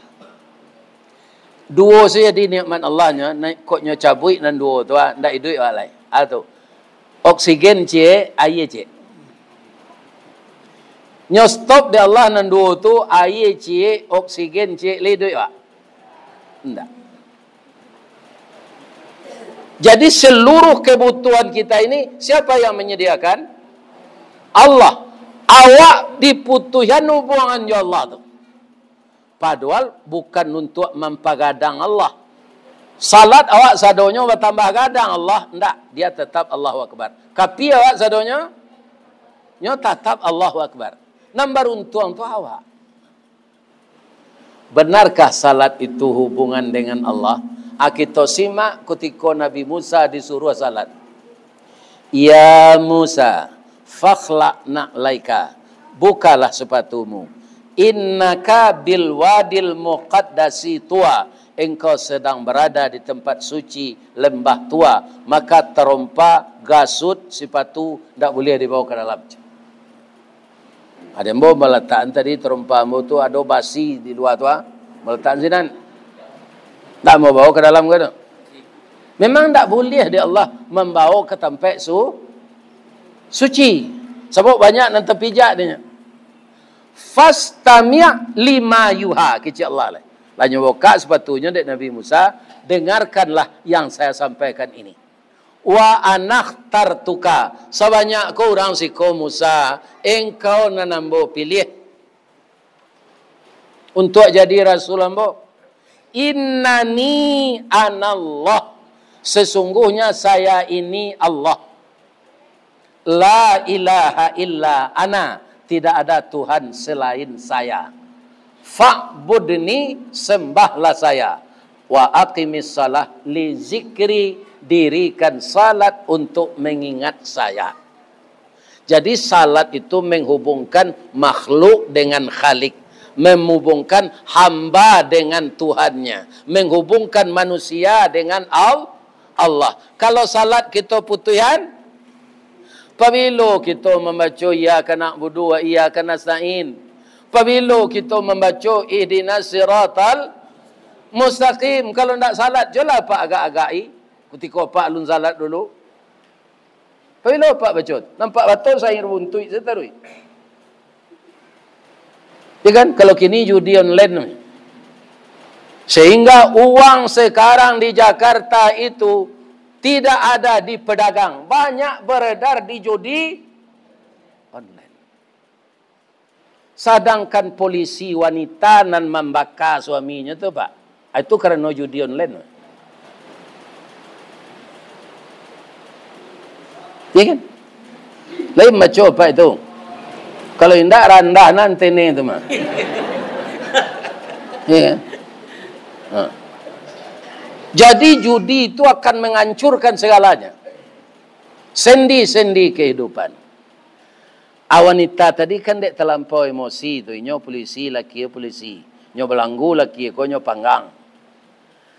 [SPEAKER 1] Dua saja di nikmat Allahnya, naik koknya cabui dan dua tu ndak hidup awak lain. Tu. Oksigen je, air je. Nyo stop di Allah nan dua tu air je, oksigen je, hidup awak. Ndak. Jadi seluruh kebutuhan kita ini siapa yang menyediakan? Allah. Awak diputuskan hubungan dengan Allah tu. Padahal bukan untuk mempagadang Allah. Salat awak sadonya bertambah gadang Allah. Tidak. Dia tetap Allahu Akbar. Tapi awak sadonya, tetap Allahu Akbar. Nombor untung tu awak. Benarkah salat itu hubungan dengan Allah? Kita simak ketika Nabi Musa disuruh salat. Ya Musa, fakhla'na laika. Bukalah sepatumu. Innaka bil wadil muqaddasi tua. Engkau sedang berada di tempat suci lembah tua. Maka terompa gasut, sepatu tak boleh dibawa ke dalam. Ada yang bawa meletakkan tadi terumpama tu ada basi di luar tu, meletakkan sinan. Tak mau bawa ke dalam ke tu? Memang tak boleh dia Allah membawa ke tempat suci. Sebab banyak nanti pijak dia. Fastami' lima yuha, kecil Allah lah. Lalu buka sepatunya dari Nabi Musa, dengarkanlah yang saya sampaikan ini. Wa anakhtartuka, sebanyak kau orang si kau Musa, engkau nanambo pilih untuk jadi Rasul ambo. Innani anallah, sesungguhnya saya ini Allah. La ilaha illa ana, tidak ada Tuhan selain saya. Fa'budni, sembahlah saya. Wa aqimis salah li zikri, dirikan salat untuk mengingat saya. Jadi salat itu menghubungkan makhluk dengan Khalik, menghubungkan hamba dengan Tuhannya, menghubungkan manusia dengan Allah. Kalau salat kita putuhan, apabila kita membaca iyyaka na'budu wa iyyaka nasta'in, apabila kita membaca ihdinas siratal mustaqim, kalau nak salat jelah pak agak-agai ketika pak lun salat dulu. Apabila pak baca, nampak betul saya runtui seterus. Ya kan, kalau kini judi online, sehingga uang sekarang di Jakarta itu tidak ada di pedagang, banyak beredar di judi online. Sedangkan polisi wanita nan membakar suaminya tu pak, itu karena judi online. Ya kan? Lain macam apa itu? Kalau indah randah nanti ni tu mah. Ya kan? Jadi judi itu akan menghancurkan segalanya. Sendi-sendi kehidupan. Wanita tadi kan dek terlampau emosi tu, nyo polisi laki polisi, nyo belanggu laki ko nyo panggang.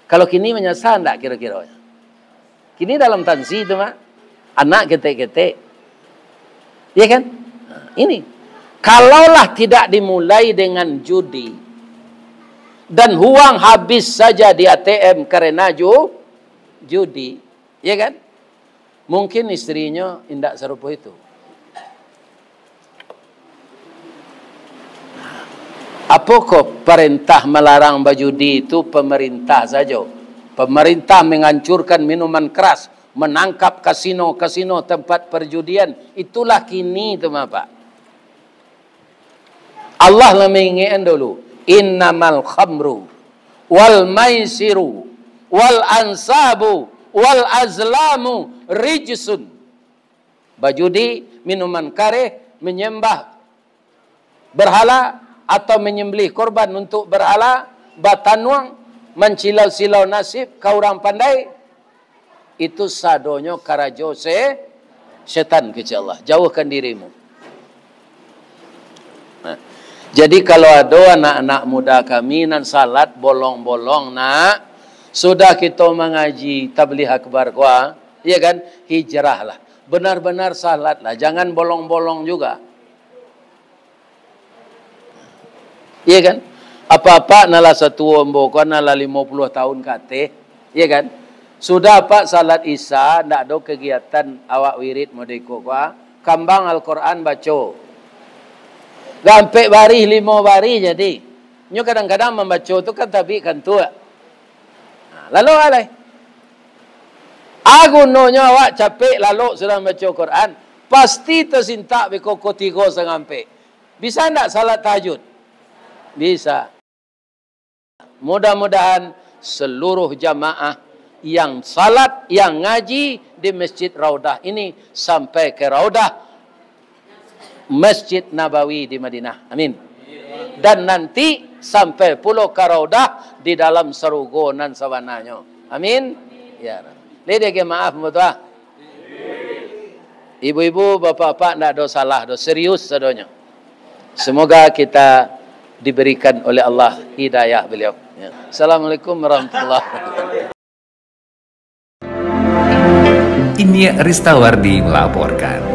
[SPEAKER 1] Kalau kini menyasar tak kira-kira? Kini dalam tansi tu mah, anak ketek-ketek, ya kan? Ini, kalaulah tidak dimulai dengan judi dan uang habis saja di ATM karena judi, ya kan? Mungkin istrinya indak serupa itu. Apakah perintah melarang berjudi itu pemerintah saja? Pemerintah menghancurkan minuman keras, menangkap kasino-kasino tempat perjudian. Itulah kini tu Pak. Allah lah mengingatkan dulu. Innamal khamru wal maisiru wal ansabu wal azlamu rijsun. Berjudi, minuman kareh, menyembah berhala atau menyembelih korban untuk berhala, batanuang, mencilau-silau nasib, kau orang pandai, itu sadonyo karajo setan kecil Allah. Jauhkan dirimu. Nah, jadi kalau ada anak-anak muda kami nan salat bolong-bolong nak, sudah kita mengaji tabligh akbar kuah, ya kan? Hijrahlah. Benar-benar salatlah, jangan bolong-bolong juga. Iya kan? Apa-apa nala satu ombo ko nala 50 tahun kate, iya kan? Sudah pak salat isya, ndak ada kegiatan awak wirid modeko ko, kambang Al-Qur'an baca. Gampe bari 5 bari jadi. Nyo kadang-kadang membaca tu kan tabi kan tua. Lalu alai. Aku nonyo awak capek lalu sudah baca Quran, pasti tersintak beko ko 3 sampai. Bisa ndak salat tahajud? Bisa. Mudah-mudahan seluruh jamaah yang salat, yang ngaji di Masjid Raudah ini sampai ke Raudah Masjid Nabawi di Madinah. Amin. Dan nanti sampai pulau ke Raudah di dalam serugonan sawananya. Amin. Ya. Lede ke maaf mutua. Ibu-ibu, bapak-bapak tidak ada salah, ada serius sadonya. Semoga kita diberikan oleh Allah hidayah beliau. Ya. Assalamualaikum warahmatullahi wabarakatuh.
[SPEAKER 2] Ini Nia Ristawardi melaporkan.